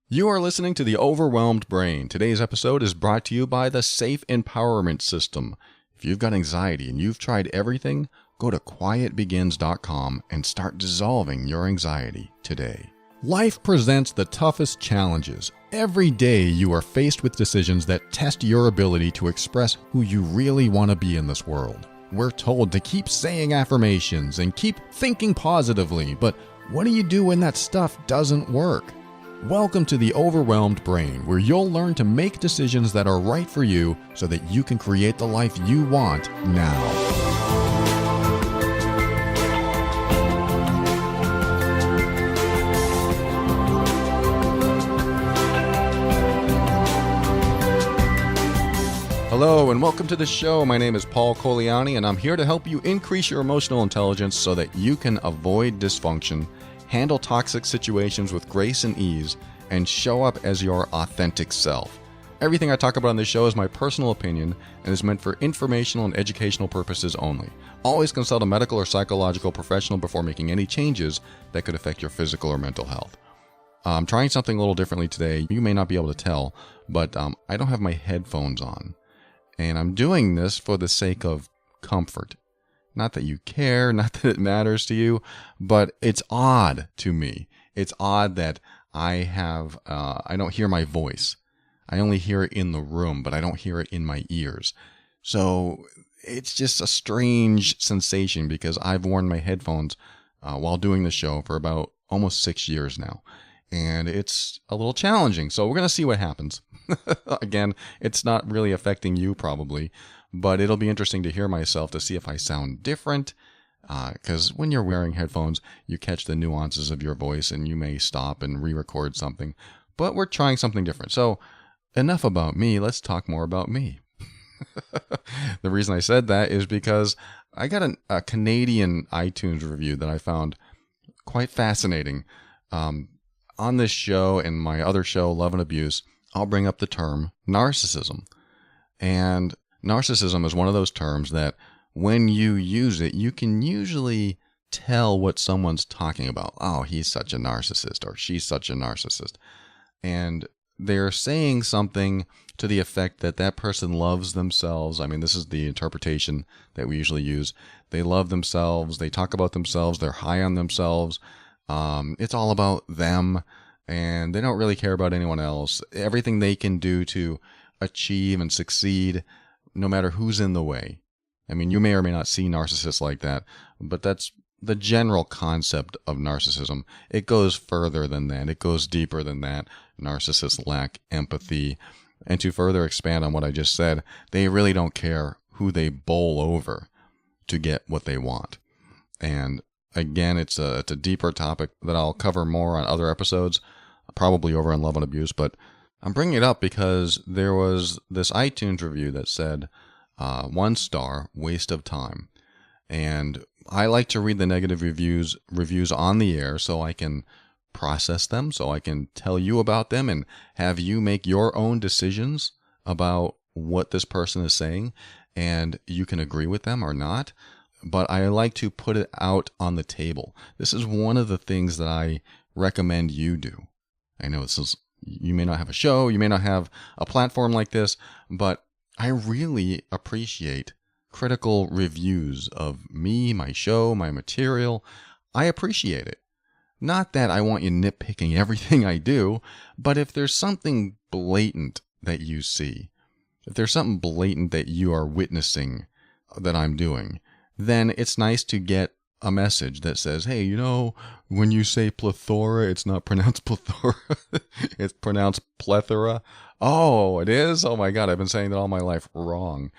You are listening to The Overwhelmed Brain. Today's episode is brought to you by the Safe Empowerment System. If you've got anxiety and you've tried everything, go to quietbegins.com and start dissolving your anxiety today. Life presents the toughest challenges. Every day you are faced with decisions that test your ability to express who you really want to be in this world. We're told to keep saying affirmations and keep thinking positively, but what do you do when that stuff doesn't work? Welcome to The Overwhelmed Brain, where you'll learn to make decisions that are right for you so that you can create the life you want now. Hello and welcome to the show. My name is Paul Coliani and I'm here to help you increase your emotional intelligence so that you can avoid dysfunction, handle toxic situations with grace and ease, and show up as your authentic self. Everything I talk about on this show is my personal opinion and is meant for informational and educational purposes only. Always consult a medical or psychological professional before making any changes that could affect your physical or mental health. I'm trying something a little differently today. You may not be able to tell, but I don't have my headphones on. And I'm doing this for the sake of comfort. Not that you care, not that it matters to you, but it's odd to me. It's odd that I don't hear my voice. I only hear it in the room, but I don't hear it in my ears. So it's just a strange sensation because I've worn my headphones while doing the show for about almost 6 years now. And it's a little challenging. So we're going to see what happens. Again, it's not really affecting you probably, but it'll be interesting to hear myself to see if I sound different. Because when you're wearing headphones, you catch the nuances of your voice and you may stop and re-record something. But we're trying something different. So enough about me. Let's talk more about me. The reason I said that is because I got a Canadian iTunes review that I found quite fascinating. On this show and my other show, Love and Abuse, I'll bring up the term narcissism. And narcissism is one of those terms that when you use it, you can usually tell what someone's talking about. Oh, he's such a narcissist or she's such a narcissist. And they're saying something to the effect that that person loves themselves. I mean, this is the interpretation that we usually use. They love themselves. They talk about themselves. They're high on themselves. It's all about them, and they don't really care about anyone else. Everything they can do to achieve and succeed, no matter who's in the way. I mean, you may or may not see narcissists like that, but that's the general concept of narcissism. It goes further than that. It goes deeper than that. Narcissists lack empathy. And to further expand on what I just said, they really don't care who they bowl over to get what they want. And again, it's a deeper topic that I'll cover more on other episodes, probably over on Love and Abuse, but I'm bringing it up because there was this iTunes review that said, 1 star, waste of time. And I like to read the negative reviews on the air so I can process them, so I can tell you about them and have you make your own decisions about what this person is saying, and you can agree with them or not. But I like to put it out on the table. This is one of the things that I recommend you do. I know you may not have a show, you may not have a platform like this, but I really appreciate critical reviews of me, my show, my material. I appreciate it. Not that I want you nitpicking everything I do, but if there's something blatant that you see, if there's something blatant that you are witnessing that I'm doing, then it's nice to get a message that says, hey, when you say plethora, it's not pronounced plethora. It's pronounced plethora. Oh, it is? Oh my God, I've been saying that all my life wrong.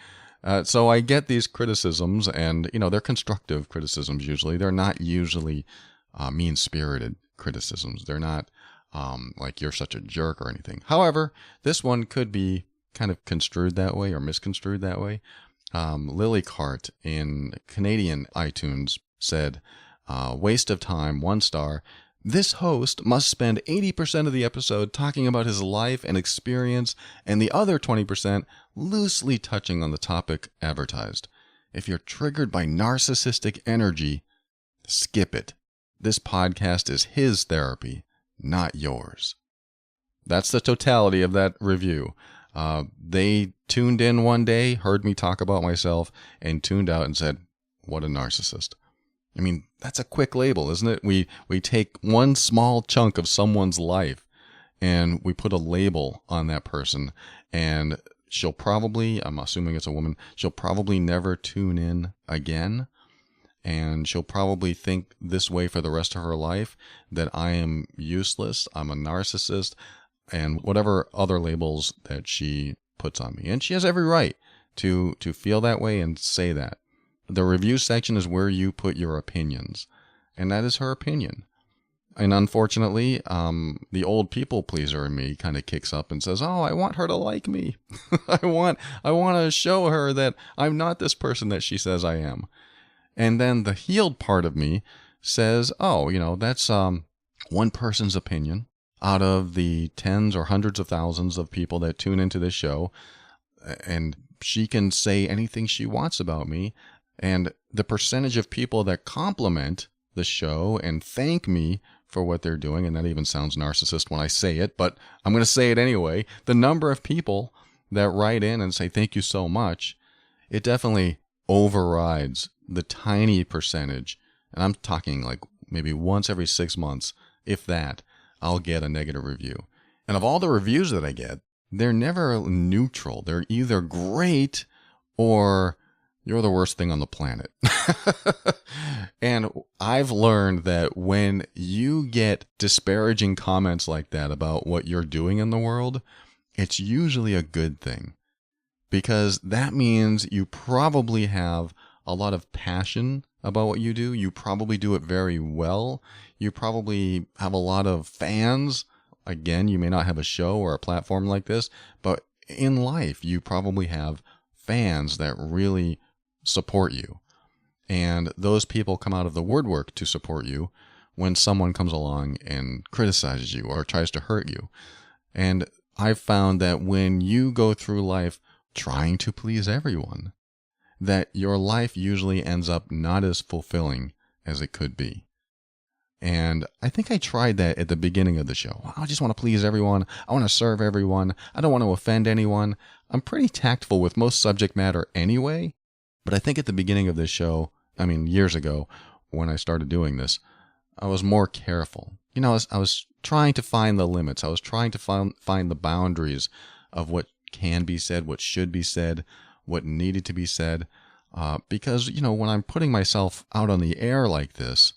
So I get these criticisms and, they're constructive criticisms usually. They're not usually mean-spirited criticisms. They're not like you're such a jerk or anything. However, this one could be kind of construed that way or misconstrued that way. Lily Cart in Canadian iTunes said, waste of time, 1 star. This host must spend 80% of the episode talking about his life and experience and the other 20% loosely touching on the topic advertised. If you're triggered by narcissistic energy, skip it. This podcast is his therapy, not yours. That's the totality of that review. They tuned in one day, heard me talk about myself, and tuned out and said, "What a narcissist." I mean, that's a quick label, isn't it? We take one small chunk of someone's life and we put a label on that person, and she'll probably, I'm assuming it's a woman, she'll probably never tune in again. And she'll probably think this way for the rest of her life, that I am useless, I'm a narcissist, and whatever other labels that she puts on me. And she has every right to feel that way and say that. The review section is where you put your opinions, and that is her opinion. And unfortunately, the old people pleaser in me kind of kicks up and says, "Oh, I want her to like me. I want to show her that I'm not this person that she says I am." And then the healed part of me says, "Oh, that's one person's opinion out of the tens or hundreds of thousands of people that tune into this show, and she can say anything she wants about me." And the percentage of people that compliment the show and thank me for what they're doing, and that even sounds narcissist when I say it, but I'm going to say it anyway. The number of people that write in and say thank you so much, it definitely overrides the tiny percentage. And I'm talking like maybe once every 6 months, if that, I'll get a negative review. And of all the reviews that I get, they're never neutral. They're either great or you're the worst thing on the planet. And I've learned that when you get disparaging comments like that about what you're doing in the world, it's usually a good thing, because that means you probably have a lot of passion about what you do. You probably do it very well. You probably have a lot of fans. Again, you may not have a show or a platform like this, but in life, you probably have fans that really support you. And those people come out of the woodwork to support you when someone comes along and criticizes you or tries to hurt you. And I've found that when you go through life trying to please everyone, that your life usually ends up not as fulfilling as it could be. And I think I tried that at the beginning of the show. I just want to please everyone. I want to serve everyone. I don't want to offend anyone. I'm pretty tactful with most subject matter anyway. But I think at the beginning of this show, years ago, when I started doing this, I was more careful. I was trying to find the limits. I was trying to find the boundaries of what can be said, what should be said, what needed to be said. Because, when I'm putting myself out on the air like this,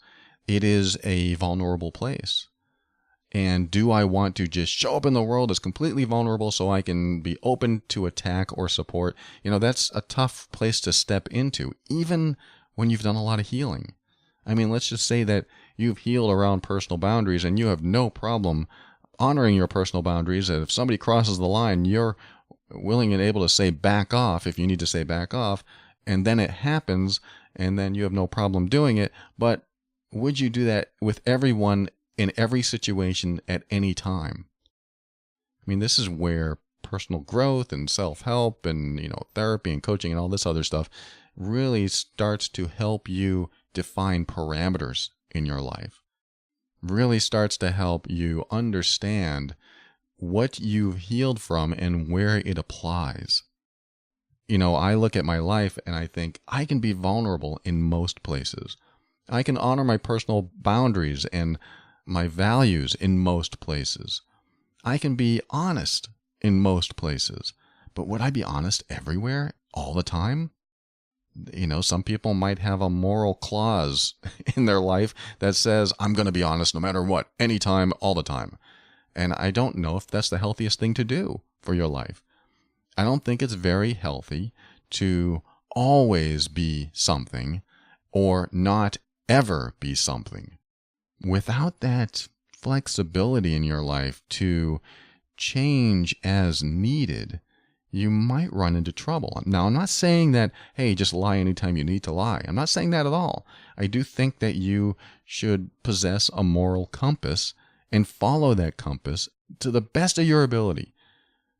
it is a vulnerable place. And do I want to just show up in the world as completely vulnerable so I can be open to attack or support? That's a tough place to step into, even when you've done a lot of healing. Let's just say that you've healed around personal boundaries and you have no problem honoring your personal boundaries. And if somebody crosses the line, you're willing and able to say back off if you need to say back off. And then it happens, and then you have no problem doing it. But would you do that with everyone in every situation at any time? This is where personal growth and self-help and, therapy and coaching and all this other stuff really starts to help you define parameters in your life. Really starts to help you understand what you've healed from and where it applies. I look at my life and I think I can be vulnerable in most places. I can honor my personal boundaries and my values in most places. I can be honest in most places. But would I be honest everywhere, all the time? Some people might have a moral clause in their life that says, I'm going to be honest no matter what, anytime, all the time. And I don't know if that's the healthiest thing to do for your life. I don't think it's very healthy to always be something or not ever be something. Without that flexibility in your life to change as needed, you might run into trouble. Now, I'm not saying that, hey, just lie anytime you need to lie. I'm not saying that at all. I do think that you should possess a moral compass and follow that compass to the best of your ability.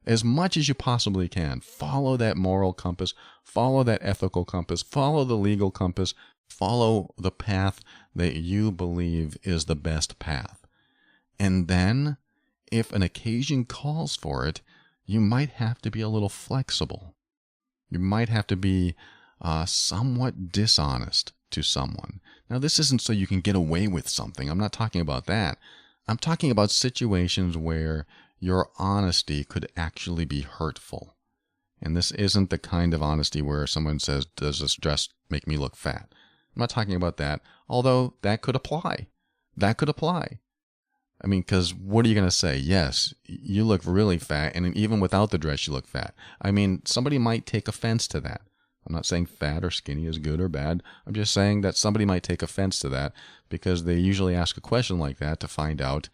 As much as you possibly can, follow that moral compass, follow that ethical compass, follow the legal compass, follow the path that you believe is the best path. And then, if an occasion calls for it, you might have to be a little flexible. You might have to be somewhat dishonest to someone. Now, this isn't so you can get away with something. I'm not talking about that. I'm talking about situations where your honesty could actually be hurtful. And this isn't the kind of honesty where someone says, does this dress make me look fat? I'm not talking about that, although that could apply. That could apply. I mean, because what are you going to say? Yes, you look really fat, and even without the dress, you look fat. I mean, somebody might take offense to that. I'm not saying fat or skinny is good or bad. I'm just saying that somebody might take offense to that because they usually ask a question like that to find out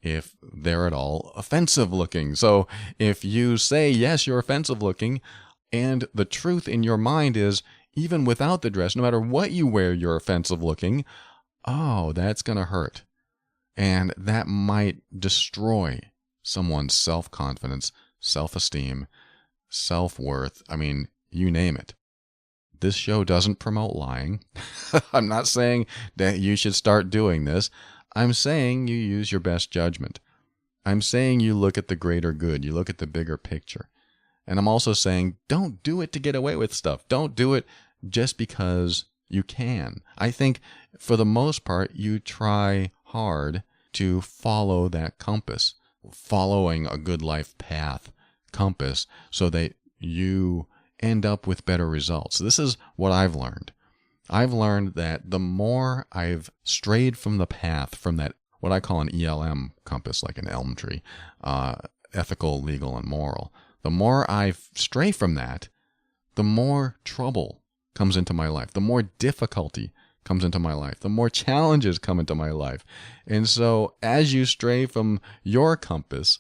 if they're at all offensive looking. So if you say, yes, you're offensive looking, and the truth in your mind is, even without the dress, no matter what you wear, you're offensive looking, oh, that's going to hurt. And that might destroy someone's self-confidence, self-esteem, self-worth. I mean, you name it. This show doesn't promote lying. I'm not saying that you should start doing this. I'm saying you use your best judgment. I'm saying you look at the greater good. You look at the bigger picture. And I'm also saying don't do it to get away with stuff. Don't do it just because you can. I think for the most part, you try hard to follow that compass, following a good life path compass so that you end up with better results. This is what I've learned. I've learned that the more I've strayed from the path, from that, what I call an ELM compass, like an elm tree, ethical, legal, and moral, the more I stray from that, the more trouble comes into my life, the more difficulty comes into my life, the more challenges come into my life. And so as you stray from your compass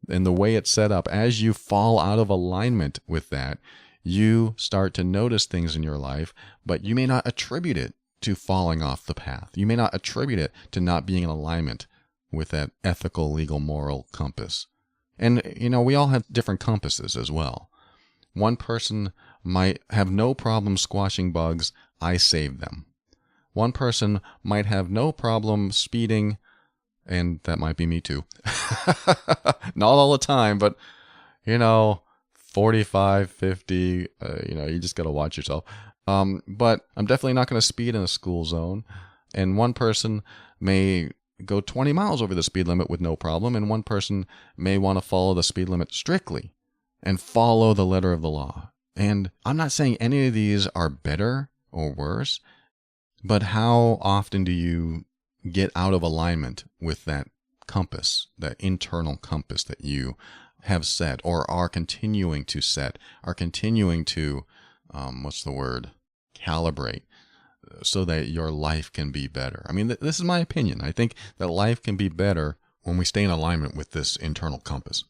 and the way it's set up, as you fall out of alignment with that, you start to notice things in your life, but you may not attribute it to falling off the path. You may not attribute it to not being in alignment with that ethical, legal, moral compass. And, we all have different compasses as well. One person might have no problem squashing bugs. I saved them. One person might have no problem speeding, and that might be me too. Not all the time, but, 45, 50, you just got to watch yourself. But I'm definitely not going to speed in a school zone. And one person may go 20 miles over the speed limit with no problem, and one person may want to follow the speed limit strictly and follow the letter of the law. And I'm not saying any of these are better or worse, but how often do you get out of alignment with that compass, that internal compass that you have set or are continuing to set, are continuing to, calibrate so that your life can be better? I mean, this is my opinion. I think that life can be better when we stay in alignment with this internal compass.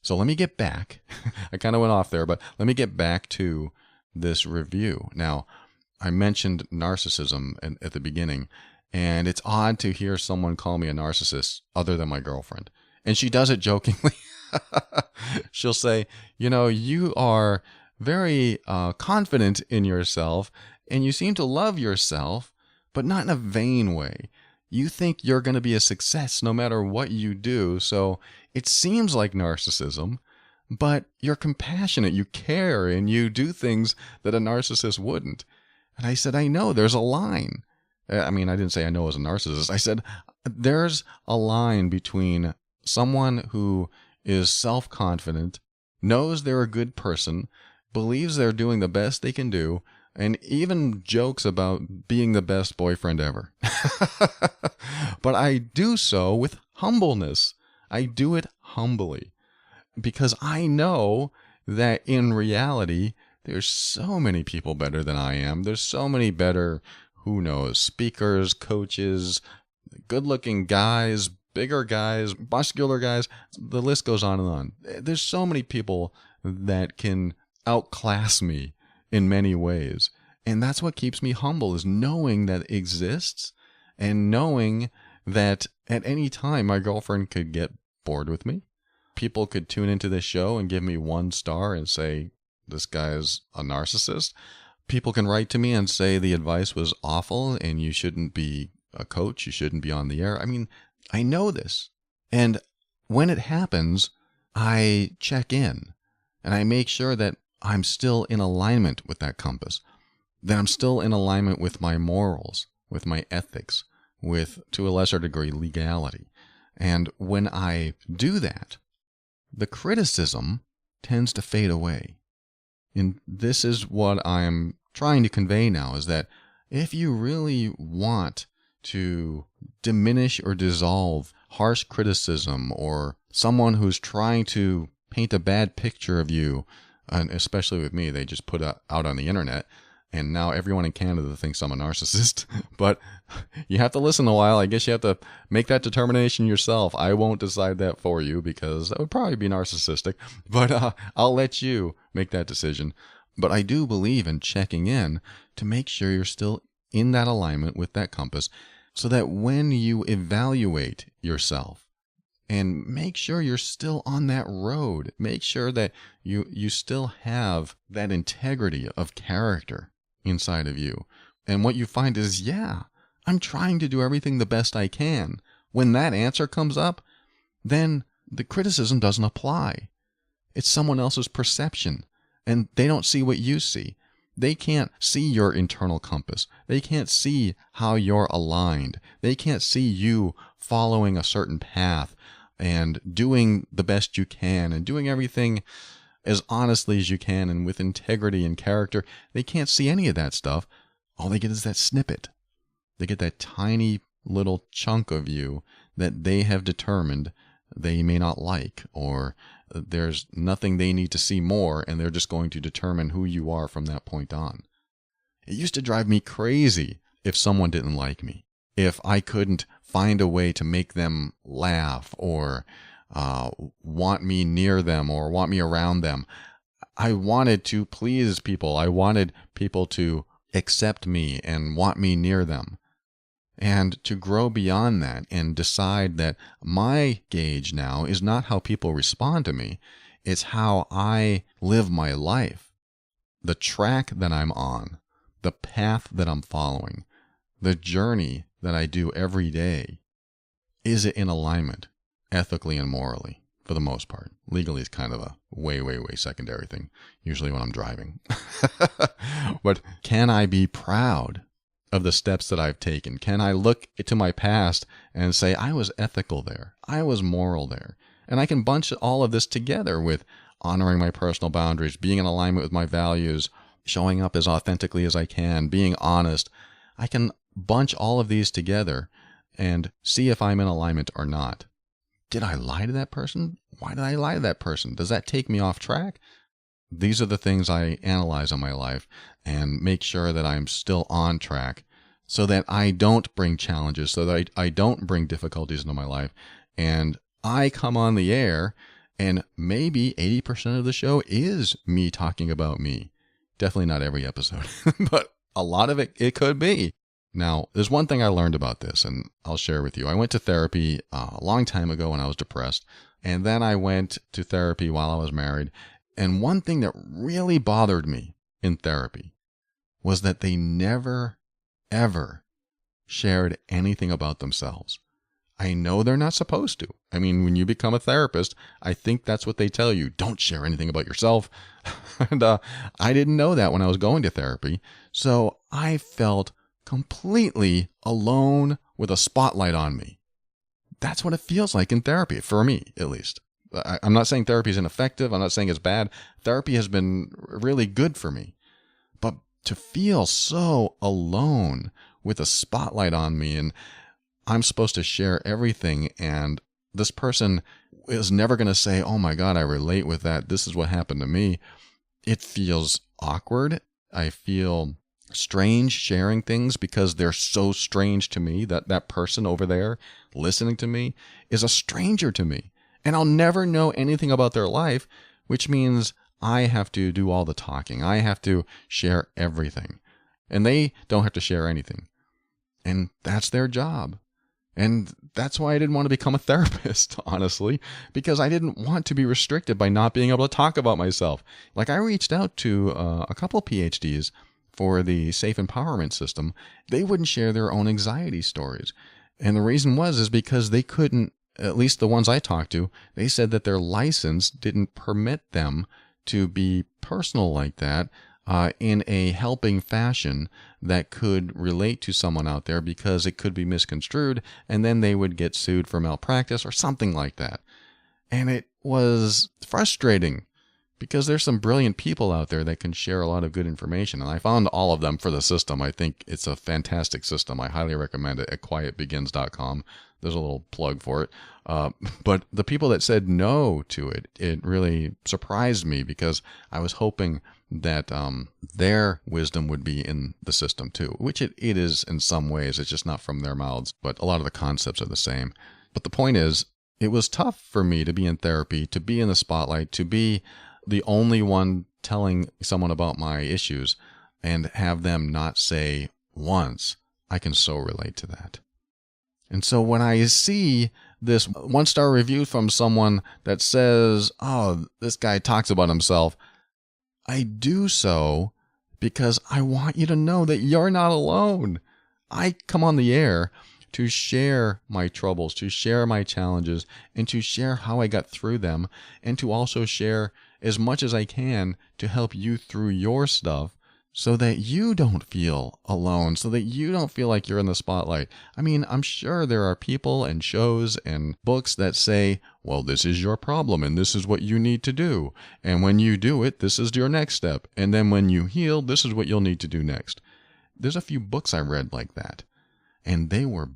So let me get back. I kind of went off there, but let me get back to this review. Now, I mentioned narcissism at the beginning, and it's odd to hear someone call me a narcissist other than my girlfriend. And she does it jokingly. She'll say, you are very confident in yourself, and you seem to love yourself, but not in a vain way. You think you're going to be a success no matter what you do, so it seems like narcissism, but you're compassionate, you care, and you do things that a narcissist wouldn't. And I said, I know, there's a line. I mean, I didn't say I know as a narcissist. I said, there's a line between someone who is self-confident, knows they're a good person, believes they're doing the best they can do, and even jokes about being the best boyfriend ever. But I do so with humbleness. I do it humbly because I know that in reality, there's so many people better than I am. There's so many better, speakers, coaches, good-looking guys, bigger guys, muscular guys. The list goes on and on. There's so many people that can outclass me in many ways. And that's what keeps me humble, is knowing that it exists and knowing that at any time my girlfriend could get bored with me. People could tune into this show and give me 1 star and say, this guy is a narcissist. People can write to me and say the advice was awful and you shouldn't be a coach. You shouldn't be on the air. I mean, I know this. And when it happens, I check in and I make sure that I'm still in alignment with that compass, that I'm still in alignment with my morals, with my ethics, with, to a lesser degree, legality. And when I do that, the criticism tends to fade away. And this is what I'm trying to convey now, is that if you really want to diminish or dissolve harsh criticism or someone who's trying to paint a bad picture of you, and especially with me, they just put it out on the internet, and now everyone in Canada thinks I'm a narcissist. But you have to listen a while. I guess you have to make that determination yourself. I won't decide that for you because that would probably be narcissistic. But I'll let you make that decision. But I do believe in checking in to make sure you're still in that alignment with that compass, so that when you evaluate yourself, and make sure you're still on that road, make sure that you still have that integrity of character inside of you. And what you find is, yeah, I'm trying to do everything the best I can. When that answer comes up, then the criticism doesn't apply. It's someone else's perception, and they don't see what you see. They can't see your internal compass. They can't see how you're aligned. They can't see you following a certain path and doing the best you can and doing everything as honestly as you can and with integrity and character. They can't see any of that stuff. All they get is that snippet. They get that tiny little chunk of you that they have determined they may not like, or there's nothing they need to see more, and they're just going to determine who you are from that point on. It used to drive me crazy if someone didn't like me, if I couldn't find a way to make them laugh or want me near them or want me around them. I wanted to please people. I wanted people to accept me and want me near them. And to grow beyond that and decide that my gauge now is not how people respond to me, it's how I live my life. The track that I'm on, the path that I'm following, the journey that I do every day, is it in alignment, ethically and morally, for the most part? Legally is kind of a way, way, way secondary thing, usually when I'm driving. But can I be proud of the steps that I've taken? Can I look to my past and say, I was ethical there, I was moral there? And I can bunch all of this together with honoring my personal boundaries, being in alignment with my values, showing up as authentically as I can, being honest. I can bunch all of these together and see if I'm in alignment or not. Did I lie to that person? Why did I lie to that person? Does that take me off track? These are the things I analyze in my life and make sure that I'm still on track, so that I don't bring challenges, so that I don't bring difficulties into my life. And I come on the air and maybe 80% of the show is me talking about me. Definitely not every episode, but a lot of it could be. Now, there's one thing I learned about this, and I'll share with you. I went to therapy a long time ago when I was depressed, and then I went to therapy while I was married. And one thing that really bothered me in therapy was that they never, ever shared anything about themselves. I know they're not supposed to. I mean, when you become a therapist, I think that's what they tell you. Don't share anything about yourself. And I didn't know that when I was going to therapy. So I felt completely alone with a spotlight on me. That's what it feels like in therapy, for me at least. I'm not saying therapy is ineffective. I'm not saying it's bad. Therapy has been really good for me. But to feel so alone with a spotlight on me, and I'm supposed to share everything, and this person is never going to say, oh my God, I relate with that. This is what happened to me. It feels awkward. I feel strange sharing things because they're so strange to me. That person over there listening to me is a stranger to me. And I'll never know anything about their life, which means I have to do all the talking. I have to share everything. And they don't have to share anything. And that's their job. And that's why I didn't want to become a therapist, honestly, because I didn't want to be restricted by not being able to talk about myself. Like, I reached out to a couple PhDs for the safe empowerment system. They wouldn't share their own anxiety stories. And the reason is because they couldn't at least the ones I talked to, they said that their license didn't permit them to be personal like that in a helping fashion that could relate to someone out there, because it could be misconstrued and then they would get sued for malpractice or something like that. And it was frustrating, because there's some brilliant people out there that can share a lot of good information. And I found all of them for the system. I think it's a fantastic system. I highly recommend it at quietbegins.com. There's a little plug for it. But the people that said no to it, it really surprised me, because I was hoping that their wisdom would be in the system too, which it is in some ways. It's just not from their mouths, but a lot of the concepts are the same. But the point is, it was tough for me to be in therapy, to be in the spotlight, to be the only one telling someone about my issues, and have them not say once, I can so relate to that. And so when I see this 1-star review from someone that says, oh, this guy talks about himself, I do so because I want you to know that you're not alone. I come on the air to share my troubles, to share my challenges, and to share how I got through them, and to also share as much as I can to help you through your stuff, so that you don't feel alone, so that you don't feel like you're in the spotlight. I mean, I'm sure there are people and shows and books that say, well, this is your problem and this is what you need to do. And when you do it, this is your next step. And then when you heal, this is what you'll need to do next. There's a few books I read like that, and they were,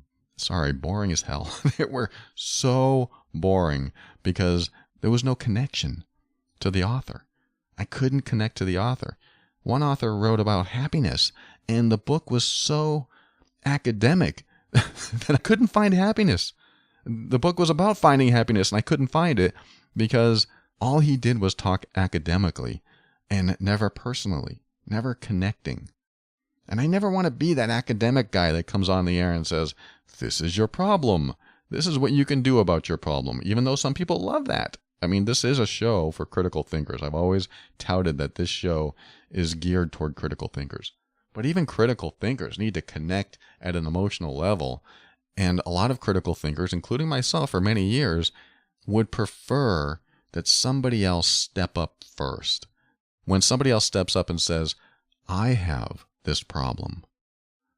boring as hell. They were so boring because there was no connection to the author. I couldn't connect to the author. One author wrote about happiness, and the book was so academic that I couldn't find happiness. The book was about finding happiness, and I couldn't find it because all he did was talk academically and never personally, never connecting. And I never want to be that academic guy that comes on the air and says, this is your problem. This is what you can do about your problem, even though some people love that. I mean, this is a show for critical thinkers. I've always touted that this show is geared toward critical thinkers. But even critical thinkers need to connect at an emotional level. And a lot of critical thinkers, including myself for many years, would prefer that somebody else step up first. When somebody else steps up and says, I have this problem,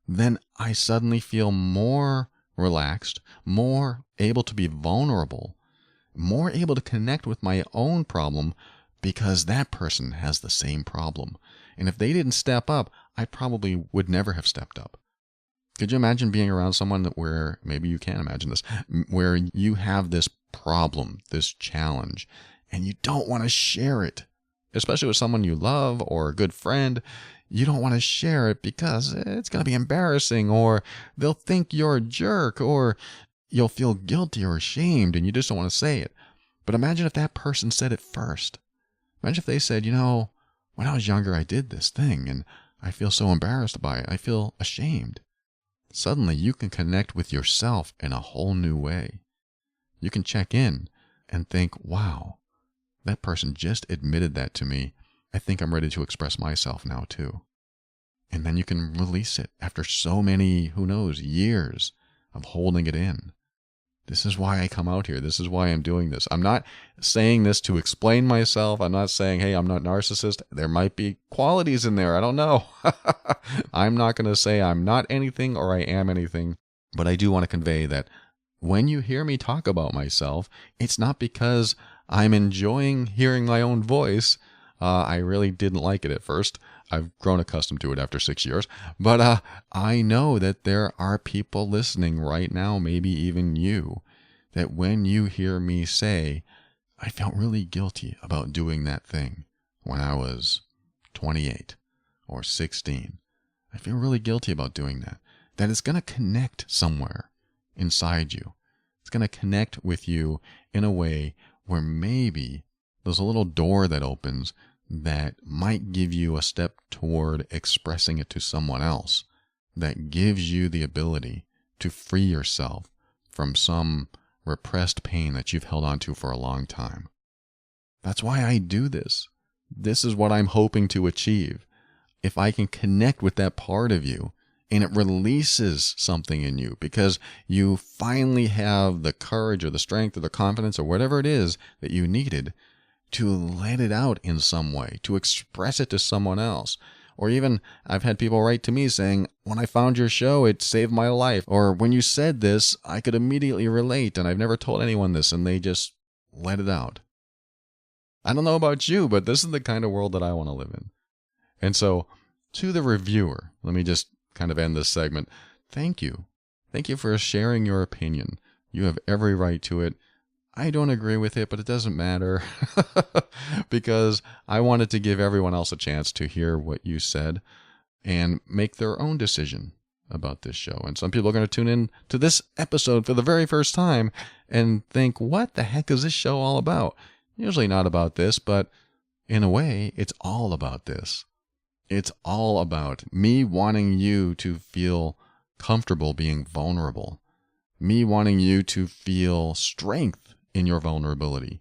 then I suddenly feel more relaxed, more able to be vulnerable, more able to connect with my own problem, because that person has the same problem. And if they didn't step up, I probably would never have stepped up. Could you imagine being around someone where, maybe you can imagine this, where you have this problem, this challenge, and you don't want to share it, especially with someone you love or a good friend? You don't want to share it because it's going to be embarrassing, or they'll think you're a jerk, or you'll feel guilty or ashamed and you just don't want to say it. But imagine if that person said it first. Imagine if they said, when I was younger, I did this thing and I feel so embarrassed by it. I feel ashamed. Suddenly you can connect with yourself in a whole new way. You can check in and think, wow, that person just admitted that to me. I think I'm ready to express myself now too. And then you can release it after so many, who knows, years of holding it in. This is why I come out here. This is why I'm doing this. I'm not saying this to explain myself. I'm not saying, hey, I'm not a narcissist. There might be qualities in there. I don't know. I'm not going to say I'm not anything or I am anything. But I do want to convey that when you hear me talk about myself, it's not because I'm enjoying hearing my own voice. I really didn't like it at first. I've grown accustomed to it after 6 years. But I know that there are people listening right now, maybe even you, that when you hear me say, I felt really guilty about doing that thing when I was 28 or 16. I feel really guilty about doing that. That it's going to connect somewhere inside you. It's going to connect with you in a way where maybe there's a little door that opens that might give you a step toward expressing it to someone else, that gives you the ability to free yourself from some repressed pain that you've held on to for a long time. That's why I do this. This is what I'm hoping to achieve. If I can connect with that part of you and it releases something in you because you finally have the courage or the strength or the confidence or whatever it is that you needed to let it out in some way, to express it to someone else. Or even I've had people write to me saying, when I found your show, it saved my life. Or when you said this, I could immediately relate and I've never told anyone this, and they just let it out. I don't know about you, but this is the kind of world that I want to live in. And so to the reviewer, let me just kind of end this segment. Thank you. Thank you for sharing your opinion. You have every right to it. I don't agree with it, but it doesn't matter because I wanted to give everyone else a chance to hear what you said and make their own decision about this show. And some people are going to tune in to this episode for the very first time and think, what the heck is this show all about? Usually not about this, but in a way, it's all about this. It's all about me wanting you to feel comfortable being vulnerable, me wanting you to feel strength in your vulnerability,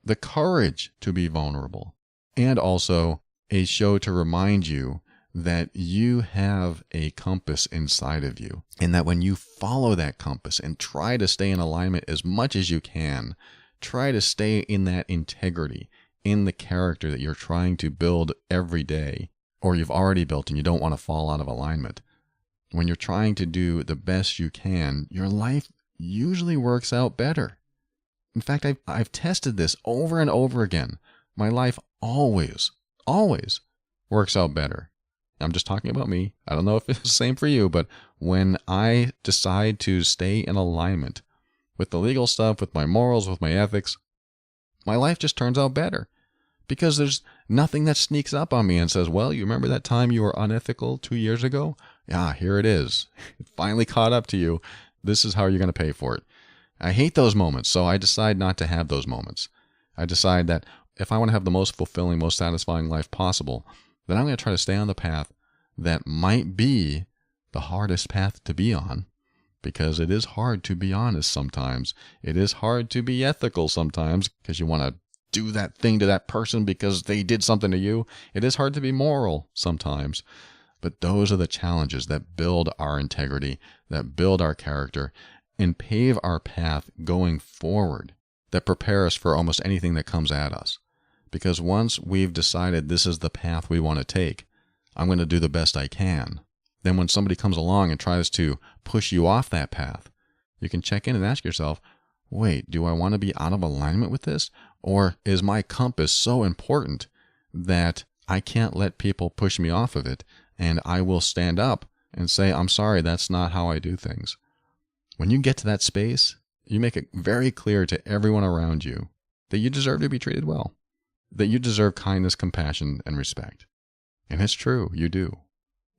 the courage to be vulnerable, and also a show to remind you that you have a compass inside of you, and that when you follow that compass and try to stay in alignment as much as you can, try to stay in that integrity, in the character that you're trying to build every day, or you've already built and you don't want to fall out of alignment. When you're trying to do the best you can, your life usually works out better. In fact, I've tested this over and over again. My life always works out better. I'm just talking about me. I don't know if it's the same for you, but when I decide to stay in alignment with the legal stuff, with my morals, with my ethics, my life just turns out better. Because there's nothing that sneaks up on me and says, well, you remember that time you were unethical 2 years ago? Yeah, here it is. It finally caught up to you. This is how you're going to pay for it. I hate those moments, so I decide not to have those moments. I decide that if I want to have the most fulfilling, most satisfying life possible, then I'm going to try to stay on the path that might be the hardest path to be on, because it is hard to be honest sometimes. It is hard to be ethical sometimes because you want to do that thing to that person because they did something to you. It is hard to be moral sometimes. But those are the challenges that build our integrity, that build our character, and pave our path going forward, that prepare us for almost anything that comes at us. Because once we've decided this is the path we want to take, I'm going to do the best I can. Then when somebody comes along and tries to push you off that path, you can check in and ask yourself, wait, do I want to be out of alignment with this? Or is my compass so important that I can't let people push me off of it, and I will stand up and say, I'm sorry, that's not how I do things. When you get to that space, you make it very clear to everyone around you that you deserve to be treated well, that you deserve kindness, compassion, and respect. And it's true, you do.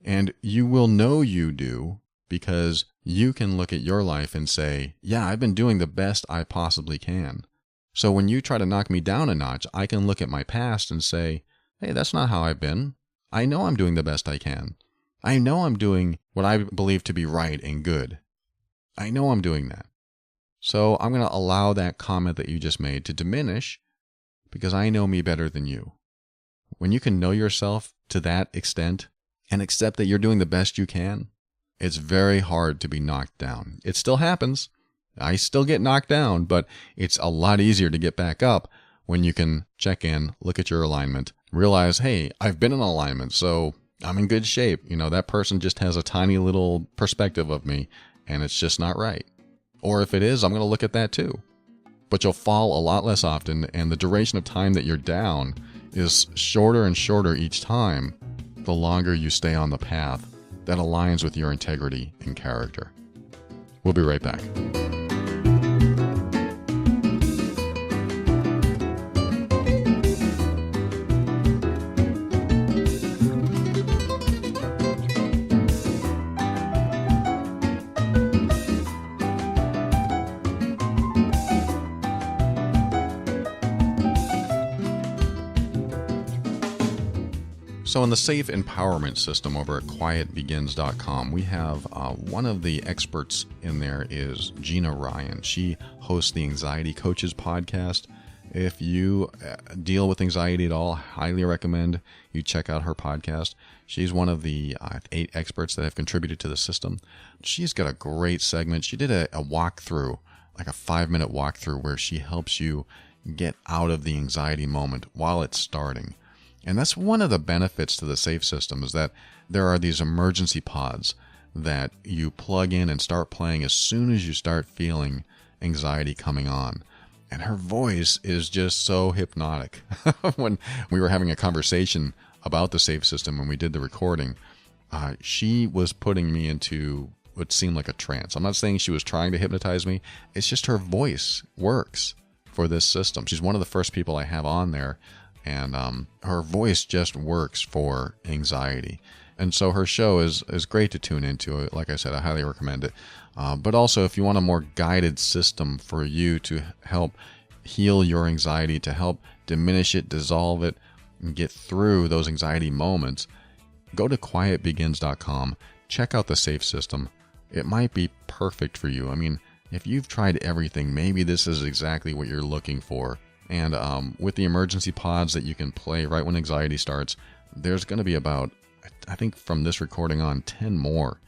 And you will know you do because you can look at your life and say, yeah, I've been doing the best I possibly can. So when you try to knock me down a notch, I can look at my past and say, hey, that's not how I've been. I know I'm doing the best I can. I know I'm doing what I believe to be right and good. I know I'm doing that. So I'm going to allow that comment that you just made to diminish because I know me better than you. When you can know yourself to that extent and accept that you're doing the best you can, it's very hard to be knocked down. It still happens. I still get knocked down, but it's a lot easier to get back up when you can check in, look at your alignment, realize, hey, I've been in alignment, so I'm in good shape. You know, that person just has a tiny little perspective of me, and it's just not right. Or if it is, I'm going to look at that too. But you'll fall a lot less often, and the duration of time that you're down is shorter and shorter each time, the longer you stay on the path that aligns with your integrity and character. We'll be right back. So in the Safe Empowerment System over at quietbegins.com, we have one of the experts in there is Gina Ryan. She hosts the Anxiety Coaches podcast, If you deal with anxiety at all, I highly recommend you check out her podcast. She's one of the 8 experts that have contributed to the system. She's got a great segment. She did a walkthrough, like a 5-minute walkthrough, where she helps you get out of the anxiety moment while it's starting. And that's one of the benefits to the SAFE system, is that there are these emergency pods that you plug in and start playing as soon as you start feeling anxiety coming on. And her voice is just so hypnotic. When we were having a conversation about the SAFE system when we did the recording, she was putting me into what seemed like a trance. I'm not saying she was trying to hypnotize me. It's just her voice works for this system. She's one of the first people I have on there, and her voice just works for anxiety. And so her show is great to tune into. Like I said, I highly recommend it. But also, if you want a more guided system for you to help heal your anxiety, to help diminish it, dissolve it, and get through those anxiety moments, go to quietbegins.com. Check out the SAFE system. It might be perfect for you. I mean, if you've tried everything, maybe this is exactly what you're looking for. And with the emergency pods that you can play right when anxiety starts, there's going to be about, I think from this recording on, 10 more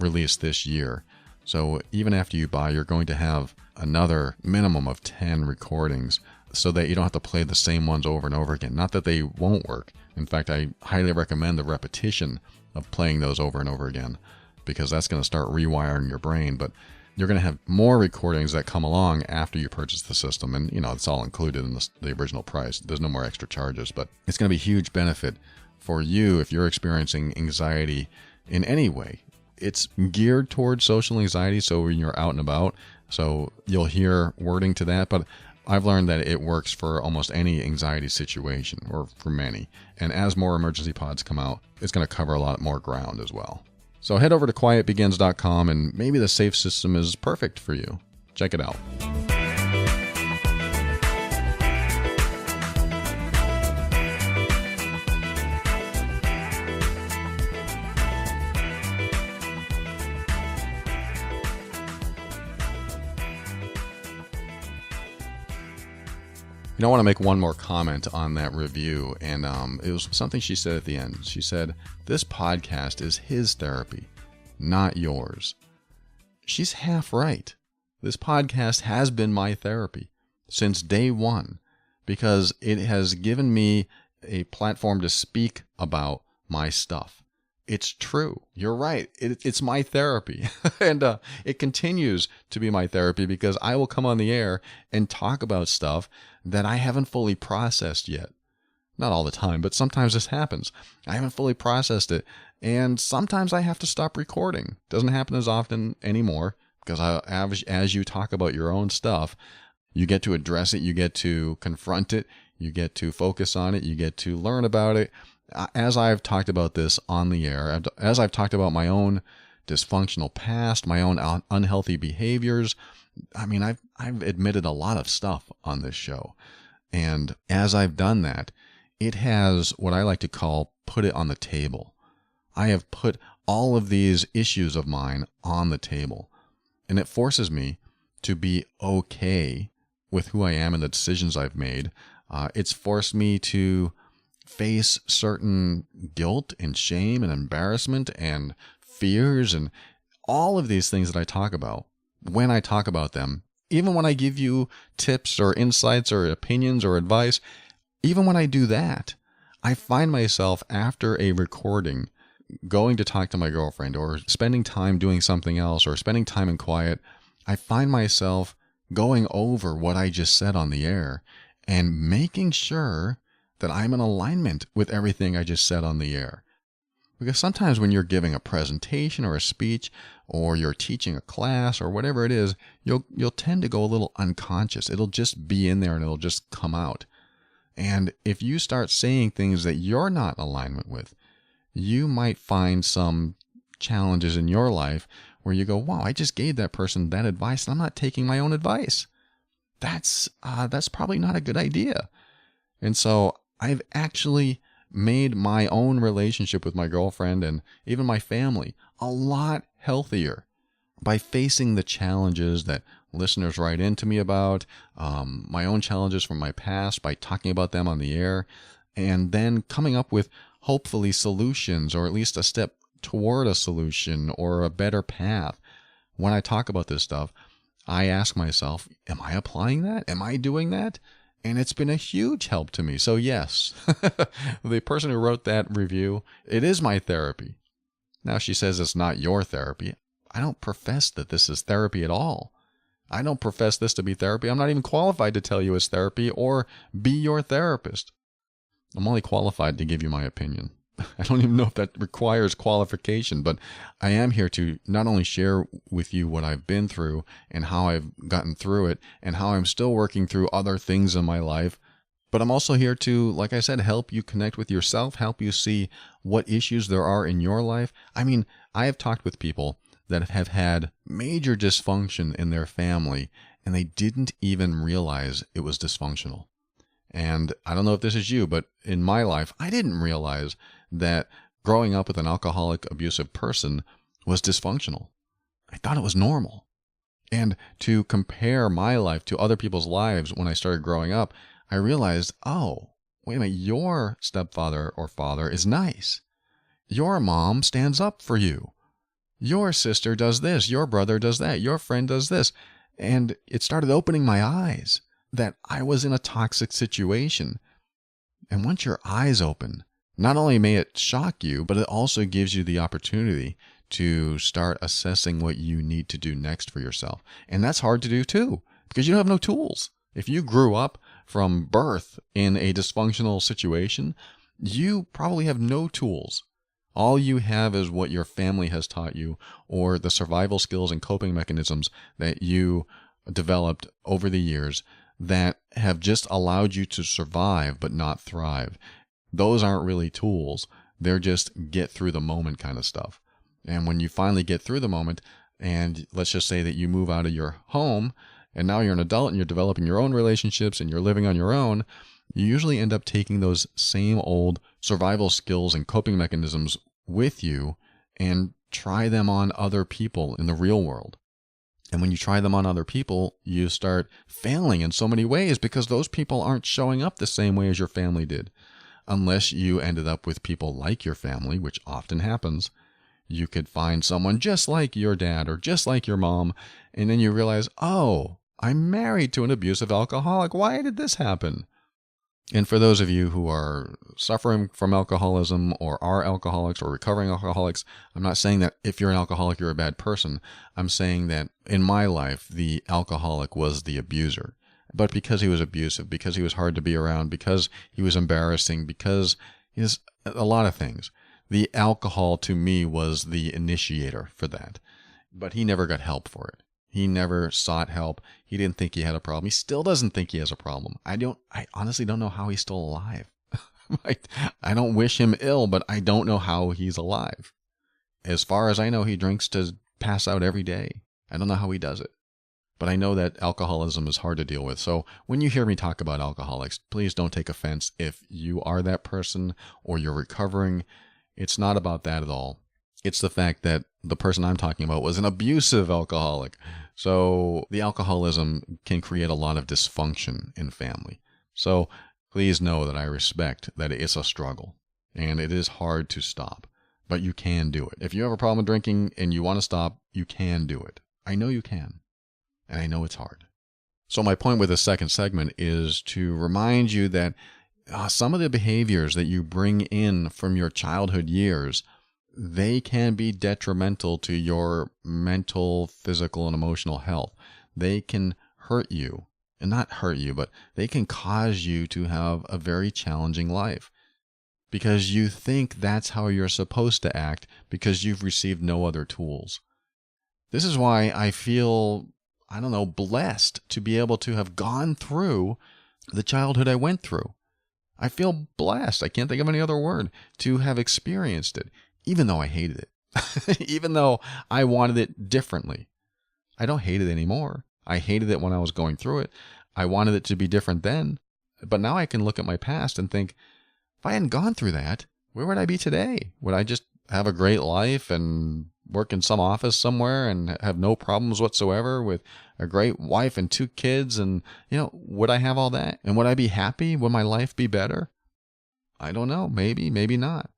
released this year. So even after you buy, you're going to have another minimum of 10 recordings so that you don't have to play the same ones over and over again. Not that they won't work. In fact, I highly recommend the repetition of playing those over and over again, because that's going to start rewiring your brain. But you're going to have more recordings that come along after you purchase the system. And, it's all included in the original price. There's no more extra charges. But it's going to be a huge benefit for you if you're experiencing anxiety in any way. It's geared towards social anxiety, so when you're out and about, so you'll hear wording to that. But I've learned that it works for almost any anxiety situation, or for many. And as more emergency pods come out, it's going to cover a lot more ground as well. So head over to quietbegins.com, and maybe the SAFE system is perfect for you. Check it out. I want to make one more comment on that review, and it was something she said at the end. She said, "This podcast is his therapy, not yours." She's half right. This podcast has been my therapy since day one, because it has given me a platform to speak about my stuff. It's true. You're right. It's my therapy. And it continues to be my therapy, because I will come on the air and talk about stuff that I haven't fully processed yet. Not all the time, but sometimes this happens. I haven't fully processed it, and sometimes I have to stop recording. Doesn't happen as often anymore, because as you talk about your own stuff, you get to address it, you get to confront it, you get to focus on it, you get to learn about it. As I've talked about this on the air, as I've talked about my own dysfunctional past, my own unhealthy behaviors, I mean, I've admitted a lot of stuff on this show. And as I've done that, it has what I like to call put it on the table. I have put all of these issues of mine on the table. And it forces me to be okay with who I am and the decisions I've made. It's forced me to face certain guilt and shame and embarrassment and fears and all of these things that I talk about. When I talk about them, even when I give you tips or insights or opinions or advice, even when I do that, I find myself after a recording going to talk to my girlfriend or spending time doing something else or spending time in quiet. I find myself going over what I just said on the air and making sure that I'm in alignment with everything I just said on the air. Because sometimes when you're giving a presentation or a speech, or you're teaching a class or whatever it is, you'll tend to go a little unconscious. It'll just be in there and it'll just come out. And if you start saying things that you're not in alignment with, you might find some challenges in your life where you go, wow, I just gave that person that advice and I'm not taking my own advice. That's probably not a good idea. And so I've actually made my own relationship with my girlfriend and even my family a lot healthier by facing the challenges that listeners write into me about, my own challenges from my past by talking about them on the air, and then coming up with hopefully solutions, or at least a step toward a solution or a better path. When I talk about this stuff, I ask myself, am I applying that? Am I doing that? And it's been a huge help to me. So yes, the person who wrote that review, it is my therapy. Now she says it's not your therapy. I don't profess that this is therapy at all. I don't profess this to be therapy. I'm not even qualified to tell you it's therapy or be your therapist. I'm only qualified to give you my opinion. I don't even know if that requires qualification, but I am here to not only share with you what I've been through and how I've gotten through it and how I'm still working through other things in my life, but I'm also here to, like I said, help you connect with yourself, help you see what issues there are in your life. I mean, I have talked with people that have had major dysfunction in their family, and they didn't even realize it was dysfunctional. And I don't know if this is you, but in my life, I didn't realize that growing up with an alcoholic, abusive person was dysfunctional. I thought it was normal. And to compare my life to other people's lives when I started growing up, I realized, oh, wait a minute, your stepfather or father is nice. Your mom stands up for you. Your sister does this. Your brother does that. Your friend does this. And it started opening my eyes that I was in a toxic situation. And once your eyes open, not only may it shock you, but it also gives you the opportunity to start assessing what you need to do next for yourself. And that's hard to do too, because you don't have no tools. If you grew up from birth in a dysfunctional situation, you probably have no tools. All you have is what your family has taught you, or the survival skills and coping mechanisms that you developed over the years that have just allowed you to survive but not thrive. Those aren't really tools. They're just get through the moment kind of stuff. And when you finally get through the moment, and let's just say that you move out of your home, and now you're an adult and you're developing your own relationships and you're living on your own, you usually end up taking those same old survival skills and coping mechanisms with you and try them on other people in the real world. And when you try them on other people, you start failing in so many ways because those people aren't showing up the same way as your family did. Unless you ended up with people like your family, which often happens, you could find someone just like your dad or just like your mom, and then you realize, oh, I'm married to an abusive alcoholic. Why did this happen? And for those of you who are suffering from alcoholism or are alcoholics or recovering alcoholics, I'm not saying that if you're an alcoholic, you're a bad person. I'm saying that in my life, the alcoholic was the abuser. But because he was abusive, because he was hard to be around, because he was embarrassing, because he's a lot of things, the alcohol to me was the initiator for that. But he never got help for it. He never sought help. He didn't think he had a problem. He still doesn't think he has a problem. I honestly don't know how he's still alive. I don't wish him ill, but I don't know how he's alive. As far as I know, he drinks to pass out every day. I don't know how he does it. But I know that alcoholism is hard to deal with. So when you hear me talk about alcoholics, please don't take offense if you are that person or you're recovering. It's not about that at all. It's the fact that the person I'm talking about was an abusive alcoholic. So the alcoholism can create a lot of dysfunction in family. So please know that I respect that it's a struggle and it is hard to stop, but you can do it. If you have a problem with drinking and you want to stop, you can do it. I know you can, and I know it's hard. So my point with the second segment is to remind you that some of the behaviors that you bring in from your childhood years, they can be detrimental to your mental, physical, and emotional health. They can hurt you, and not hurt you, but they can cause you to have a very challenging life because you think that's how you're supposed to act because you've received no other tools. This is why I feel, blessed to be able to have gone through the childhood I went through. I feel blessed, I can't think of any other word, to have experienced it. Even though I hated it, even though I wanted it differently. I don't hate it anymore. I hated it when I was going through it. I wanted it to be different then. But now I can look at my past and think, if I hadn't gone through that, where would I be today? Would I just have a great life and work in some office somewhere and have no problems whatsoever with a great wife and 2 kids. And, would I have all that? And would I be happy? Would my life be better? I don't know. Maybe, maybe not.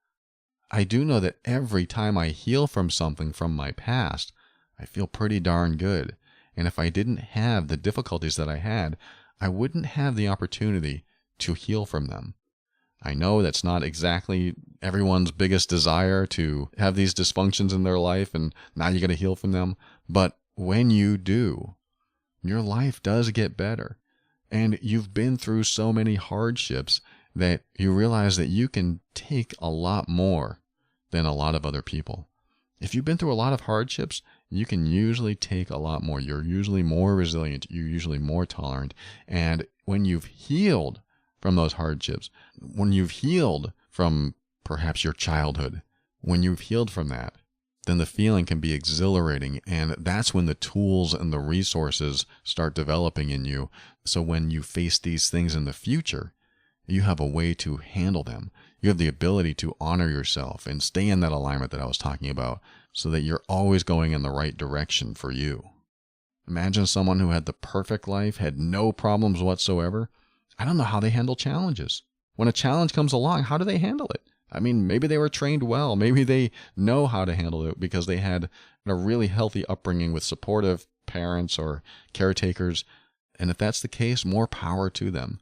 I do know that every time I heal from something from my past, I feel pretty darn good. And if I didn't have the difficulties that I had, I wouldn't have the opportunity to heal from them. I know that's not exactly everyone's biggest desire to have these dysfunctions in their life and now you got to heal from them. But when you do, your life does get better. And you've been through so many hardships that you realize that you can take a lot more than a lot of other people. If you've been through a lot of hardships, you can usually take a lot more. You're usually more resilient. You're usually more tolerant. And when you've healed from those hardships, when you've healed from perhaps your childhood, when you've healed from that, then the feeling can be exhilarating. And that's when the tools and the resources start developing in you. So when you face these things in the future, you have a way to handle them. You have the ability to honor yourself and stay in that alignment that I was talking about so that you're always going in the right direction for you. Imagine someone who had the perfect life, had no problems whatsoever. I don't know how they handle challenges. When a challenge comes along, how do they handle it? I mean, maybe they were trained well. Maybe they know how to handle it because they had a really healthy upbringing with supportive parents or caretakers. And if that's the case, more power to them.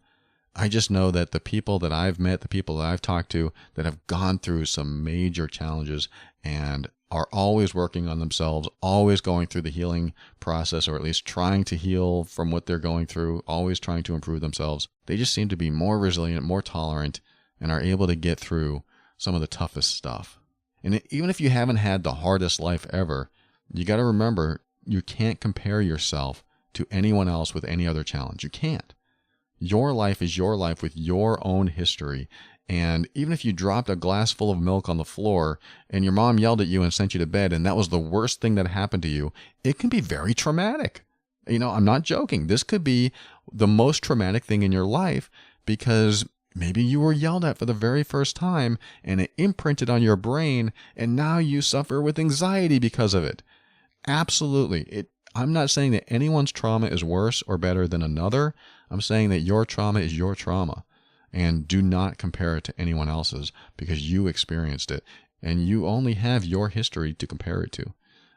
I just know that the people that I've met, the people that I've talked to that have gone through some major challenges and are always working on themselves, always going through the healing process, or at least trying to heal from what they're going through, always trying to improve themselves. They just seem to be more resilient, more tolerant, and are able to get through some of the toughest stuff. And even if you haven't had the hardest life ever, you got to remember you can't compare yourself to anyone else with any other challenge. You can't. Your life is your life with your own history. And even if you dropped a glass full of milk on the floor and your mom yelled at you and sent you to bed and that was the worst thing that happened to you, it can be very traumatic. I'm not joking. This could be the most traumatic thing in your life because maybe you were yelled at for the very first time and it imprinted on your brain and now you suffer with anxiety because of it. Absolutely. I'm not saying that anyone's trauma is worse or better than another. I'm saying that your trauma is your trauma. And do not compare it to anyone else's because you experienced it. And you only have your history to compare it to.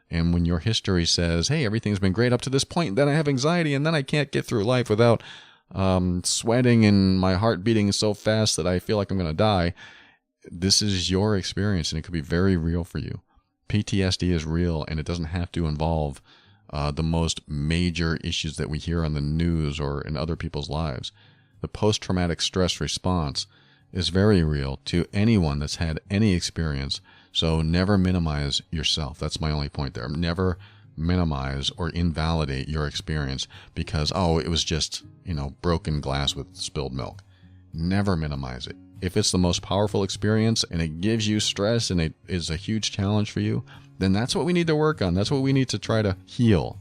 And when your history says, hey, everything's been great up to this point, then I have anxiety and then I can't get through life without sweating and my heart beating so fast that I feel like I'm going to die. This is your experience and it could be very real for you. PTSD is real and it doesn't have to involve the most major issues that we hear on the news or in other people's lives. The post-traumatic stress response is very real to anyone that's had any experience. So never minimize yourself. That's my only point there. Never minimize or invalidate your experience because, it was just, broken glass with spilled milk. Never minimize it. If it's the most powerful experience and it gives you stress and it is a huge challenge for you, then that's what we need to work on. That's what we need to try to heal.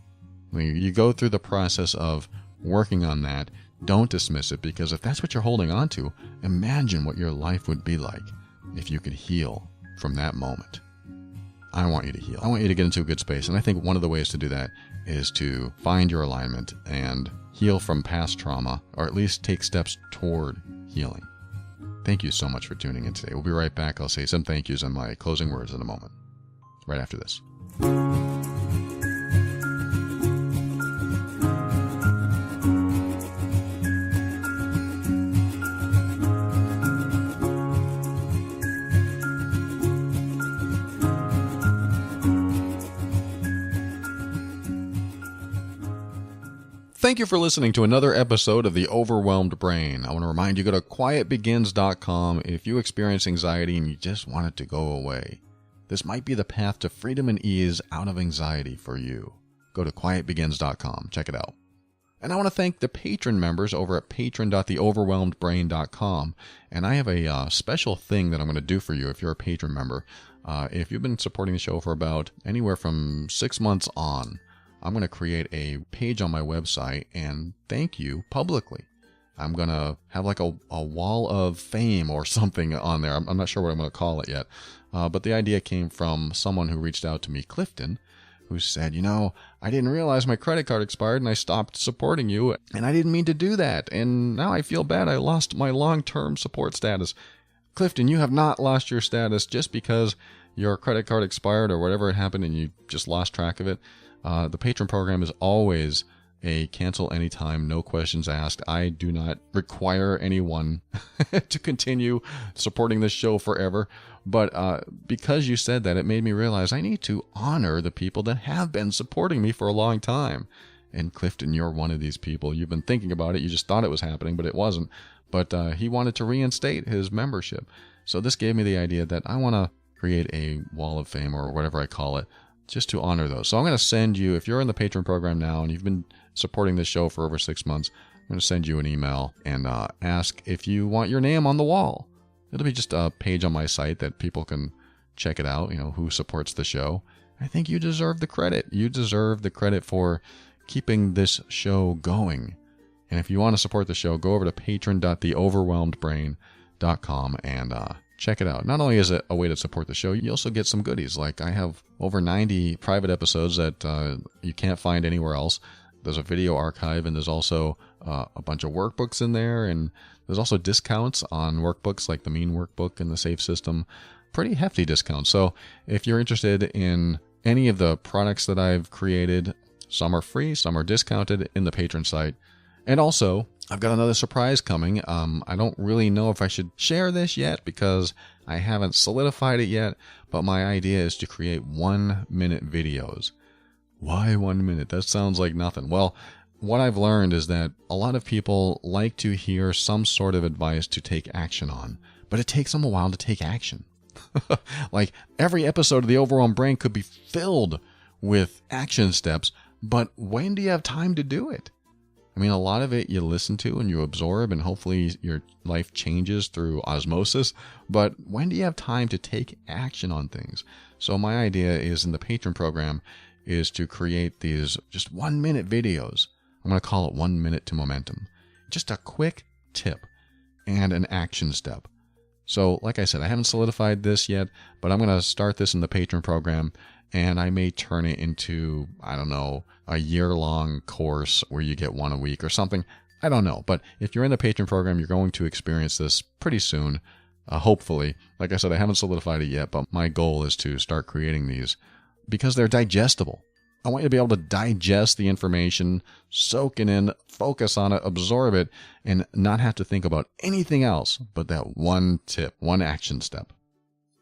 You go through the process of working on that. Don't dismiss it because if that's what you're holding on to, imagine what your life would be like if you could heal from that moment. I want you to heal. I want you to get into a good space. And I think one of the ways to do that is to find your alignment and heal from past trauma, or at least take steps toward healing. Thank you so much for tuning in today. We'll be right back. I'll say some thank yous and my closing words in a moment, right after this. Thank you for listening to another episode of The Overwhelmed Brain. I want to remind you, go to quietbegins.com if you experience anxiety and you just want it to go away. This might be the path to freedom and ease out of anxiety for you. Go to quietbegins.com. Check it out. And I want to thank the patron members over at patron.theoverwhelmedbrain.com. And I have a special thing that I'm going to do for you if you're a patron member. If you've been supporting the show for about anywhere from 6 months on, I'm going to create a page on my website and thank you publicly I'm going to have like a wall of fame or something on there. I'm not sure what I'm going to call it yet. But the idea came from someone who reached out to me, Clifton, who said, I didn't realize my credit card expired and I stopped supporting you. And I didn't mean to do that. And now I feel bad. I lost my long-term support status. Clifton, you have not lost your status just because your credit card expired or whatever happened and you just lost track of it. The patron program is always a cancel anytime, no questions asked. I do not require anyone to continue supporting this show forever. But because you said that, it made me realize I need to honor the people that have been supporting me for a long time. And Clifton, you're one of these people. You've been thinking about it. You just thought it was happening, but it wasn't. But he wanted to reinstate his membership. So this gave me the idea that I want to create a wall of fame or whatever I call it, just to honor those. So I'm going to send you, if you're in the Patreon program now and you've been supporting this show for over 6 months, I'm going to send you an email and ask if you want your name on the wall. It'll be just a page on my site that people can check it out, who supports the show. I think you deserve the credit. You deserve the credit for keeping this show going. And if you want to support the show, go over to patron.theoverwhelmedbrain.com and check it out. Not only is it a way to support the show, you also get some goodies. Like I have over 90 private episodes that you can't find anywhere else. There's a video archive, and there's also a bunch of workbooks in there, and there's also discounts on workbooks like the Mean Workbook and the Safe System. Pretty hefty discounts. So if you're interested in any of the products that I've created, some are free, some are discounted in the Patreon site. And also, I've got another surprise coming. I don't really know if I should share this yet because I haven't solidified it yet, but my idea is to create 1-minute videos. Why 1 minute? That sounds like nothing. Well, what I've learned is that a lot of people like to hear some sort of advice to take action on, but it takes them a while to take action. Like every episode of The Overwhelmed Brain could be filled with action steps, but when do you have time to do it? I mean, a lot of it you listen to and you absorb, and hopefully your life changes through osmosis. But when do you have time to take action on things? So my idea is in the Patreon program is to create these just 1-minute videos. I'm going to call it 1 minute to momentum. Just a quick tip and an action step. So like I said, I haven't solidified this yet, but I'm going to start this in the Patreon program. And I may turn it into, I don't know, a year-long course where you get one a week or something. I don't know. But if you're in the Patreon program, you're going to experience this pretty soon, hopefully. Like I said, I haven't solidified it yet, but my goal is to start creating these because they're digestible. I want you to be able to digest the information, soak it in, focus on it, absorb it, and not have to think about anything else but that one tip, one action step.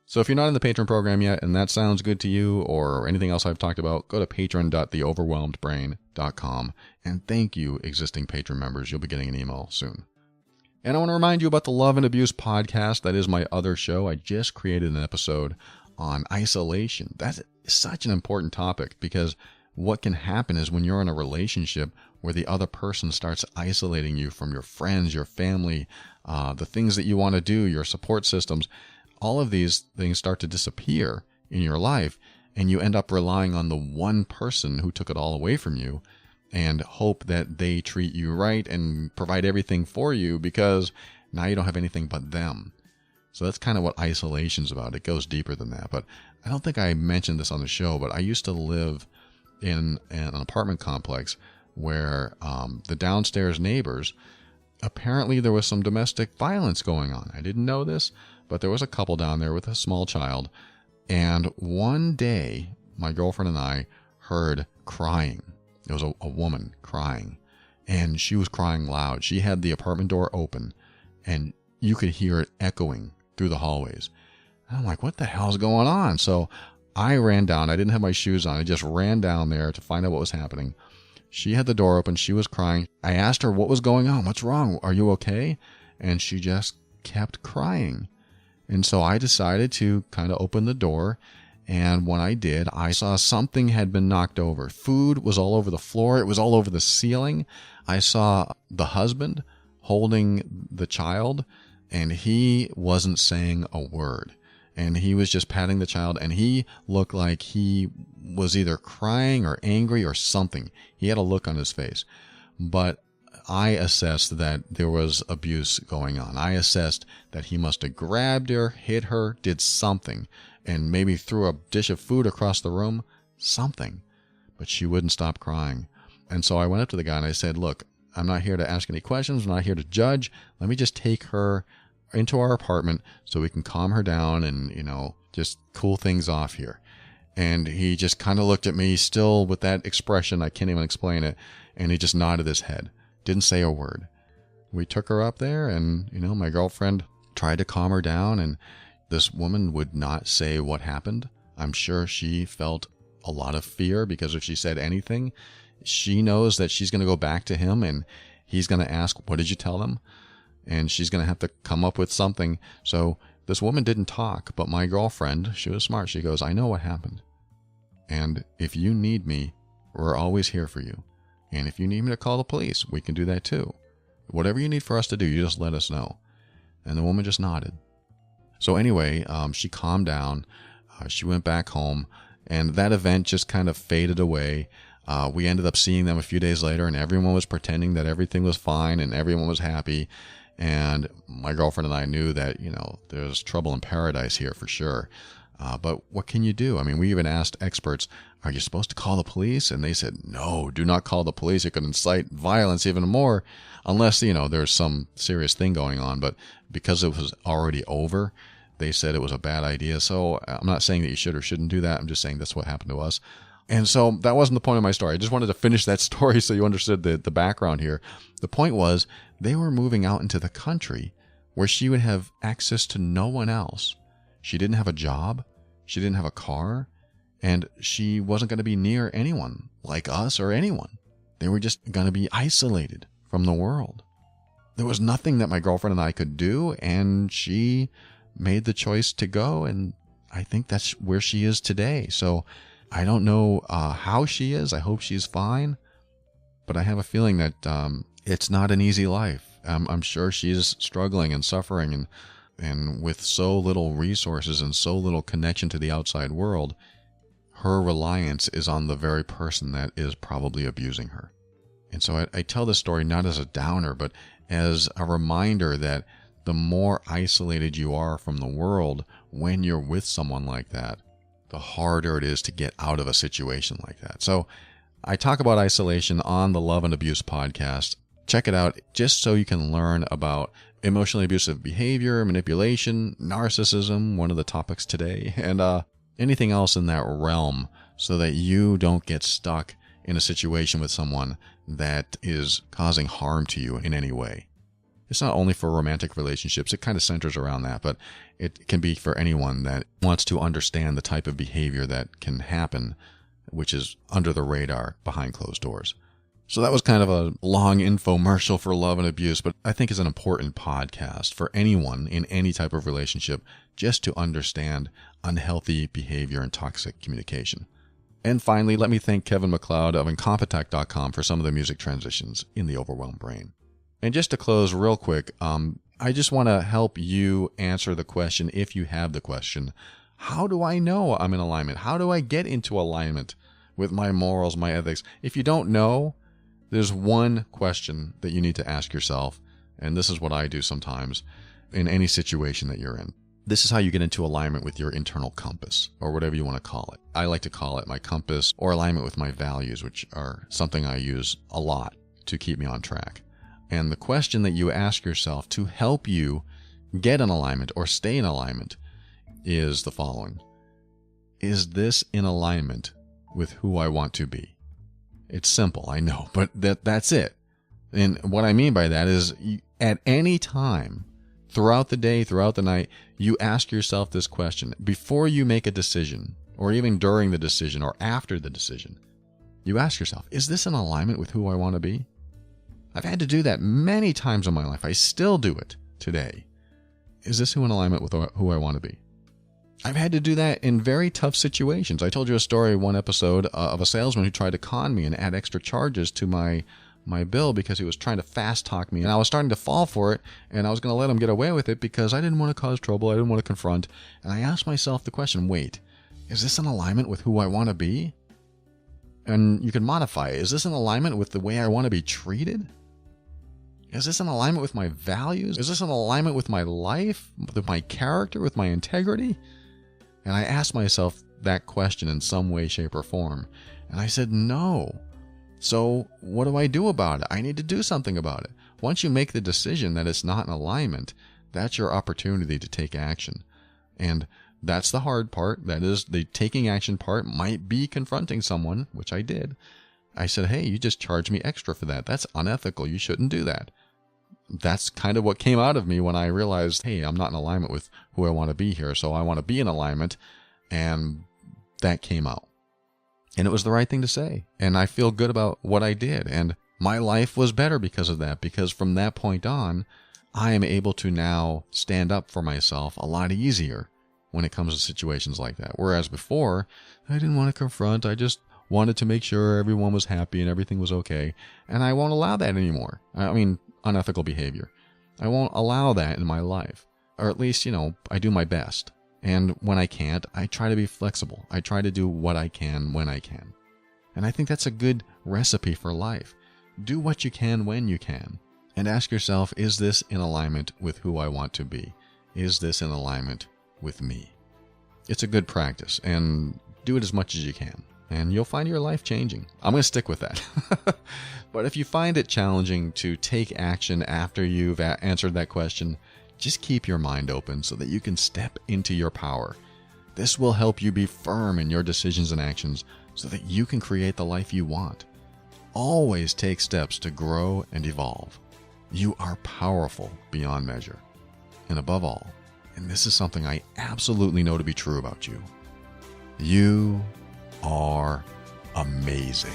So if you're not in the Patreon program yet and that sounds good to you or anything else I've talked about, go to patron.theoverwhelmedbrain.com. And thank you, existing Patreon members. You'll be getting an email soon. And I want to remind you about the Love and Abuse podcast. That is my other show. I just created an episode on isolation. That's such an important topic because what can happen is when you're in a relationship where the other person starts isolating you from your friends, your family, the things that you want to do, your support systems, all of these things start to disappear in your life, and you end up relying on the one person who took it all away from you and hope that they treat you right and provide everything for you because now you don't have anything but them. So that's kind of what isolation's about. It goes deeper than that. But I don't think I mentioned this on the show, but I used to live in an apartment complex where the downstairs neighbors, apparently there was some domestic violence going on. I didn't know this, but there was a couple down there with a small child. And one day, my girlfriend and I heard crying. It was a woman crying. And she was crying loud. She had the apartment door open, and you could hear it echoing through the hallways. And I'm like, what the hell's going on? So I ran down. I didn't have my shoes on. I just ran down there to find out what was happening. She had the door open. She was crying. I asked her what was going on. What's wrong? Are you okay? And she just kept crying. And so I decided to kind of open the door. And when I did, I saw something had been knocked over. Food was all over the floor. It was all over the ceiling. I saw the husband holding the child, and he wasn't saying a word. And he was just patting the child, and he looked like he was either crying or angry or something. He had a look on his face. But I assessed that there was abuse going on. I assessed that he must have grabbed her, hit her, did something, and maybe threw a dish of food across the room, something. But she wouldn't stop crying. And so I went up to the guy and I said, look, I'm not here to ask any questions. I'm not here to judge. Let me just take her into our apartment so we can calm her down and, just cool things off here. And he just kind of looked at me still with that expression. I can't even explain it. And he just nodded his head. Didn't say a word. We took her up there and, my girlfriend tried to calm her down. And this woman would not say what happened. I'm sure she felt a lot of fear because if she said anything, she knows that she's going to go back to him and he's going to ask, what did you tell them? And she's going to have to come up with something. So this woman didn't talk, but my girlfriend, she was smart. She goes, I know what happened. And if you need me, we're always here for you. And if you need me to call the police, we can do that too. Whatever you need for us to do, you just let us know. And the woman just nodded. So anyway, she calmed down. She went back home. And that event just kind of faded away. We ended up seeing them a few days later, and everyone was pretending that everything was fine and everyone was happy. And my girlfriend and I knew that, there's trouble in paradise here for sure. But what can you do? I mean, we even asked experts, are you supposed to call the police? And they said, no, do not call the police. It could incite violence even more unless, there's some serious thing going on. But because it was already over, they said it was a bad idea. So I'm not saying that you should or shouldn't do that. I'm just saying that's what happened to us. And so that wasn't the point of my story. I just wanted to finish that story so you understood the background here. The point was they were moving out into the country where she would have access to no one else. She didn't have a job. She didn't have a car. And she wasn't going to be near anyone like us or anyone. They were just going to be isolated from the world. There was nothing that my girlfriend and I could do. And she made the choice to go. And I think that's where she is today. So I don't know how she is. I hope she's fine. But I have a feeling that it's not an easy life. I'm sure she's struggling and suffering. And with so little resources and so little connection to the outside world, her reliance is on the very person that is probably abusing her. And so I tell this story not as a downer, but as a reminder that the more isolated you are from the world when you're with someone like that, the harder it is to get out of a situation like that. So I talk about isolation on the Love and Abuse podcast. Check it out just so you can learn about emotionally abusive behavior, manipulation, narcissism, one of the topics today, and anything else in that realm so that you don't get stuck in a situation with someone that is causing harm to you in any way. It's not only for romantic relationships, it kind of centers around that, but it can be for anyone that wants to understand the type of behavior that can happen, which is under the radar behind closed doors. So that was kind of a long infomercial for Love and Abuse, but I think is an important podcast for anyone in any type of relationship just to understand unhealthy behavior and toxic communication. And finally, let me thank Kevin MacLeod of Incompetech.com for some of the music transitions in The Overwhelmed Brain. And just to close real quick, I just want to help you answer the question, if you have the question, how do I know I'm in alignment? How do I get into alignment with my morals, my ethics? If you don't know, there's one question that you need to ask yourself, and this is what I do sometimes in any situation that you're in. This is how you get into alignment with your internal compass, or whatever you want to call it. I like to call it my compass, or alignment with my values, which are something I use a lot to keep me on track. And the question that you ask yourself to help you get in alignment or stay in alignment is the following. Is this in alignment with who I want to be? It's simple, I know, but that's it. And what I mean by that is at any time, throughout the day, throughout the night, you ask yourself this question. Before you make a decision, or even during the decision, or after the decision, you ask yourself, is this in alignment with who I want to be? I've had to do that many times in my life. I still do it today. Is this in alignment with who I want to be? I've had to do that in very tough situations. I told you a story one episode of a salesman who tried to con me and add extra charges to my bill because he was trying to fast talk me. And I was starting to fall for it, and I was going to let him get away with it because I didn't want to cause trouble. I didn't want to confront. And I asked myself the question, wait, is this in alignment with who I want to be? And you can modify it. Is this in alignment with the way I want to be treated? Is this in alignment with my values? Is this in alignment with my life, with my character, with my integrity? And I asked myself that question in some way, shape, or form. And I said, no. So what do I do about it? I need to do something about it. Once you make the decision that it's not in alignment, that's your opportunity to take action. And that's the hard part. That is, the taking action part might be confronting someone, which I did. I said, hey, you just charged me extra for that. That's unethical. You shouldn't do that. That's kind of what came out of me when I realized, hey, I'm not in alignment with who I want to be here. So I want to be in alignment. And that came out. And it was the right thing to say. And I feel good about what I did. And my life was better because of that. Because from that point on, I am able to now stand up for myself a lot easier when it comes to situations like that. Whereas before, I didn't want to confront. I just wanted to make sure everyone was happy and everything was okay. And I won't allow that anymore. I mean, unethical behavior. I won't allow that in my life. Or at least, I do my best. And when I can't, I try to be flexible. I try to do what I can when I can. And I think that's a good recipe for life. Do what you can when you can. And ask yourself, is this in alignment with who I want to be? Is this in alignment with me? It's a good practice, and do it as much as you can. And you'll find your life changing. I'm going to stick with that. But if you find it challenging to take action after you've answered that question, just keep your mind open so that you can step into your power. This will help you be firm in your decisions and actions so that you can create the life you want. Always take steps to grow and evolve. You are powerful beyond measure. And above all, and this is something I absolutely know to be true about you, you are amazing.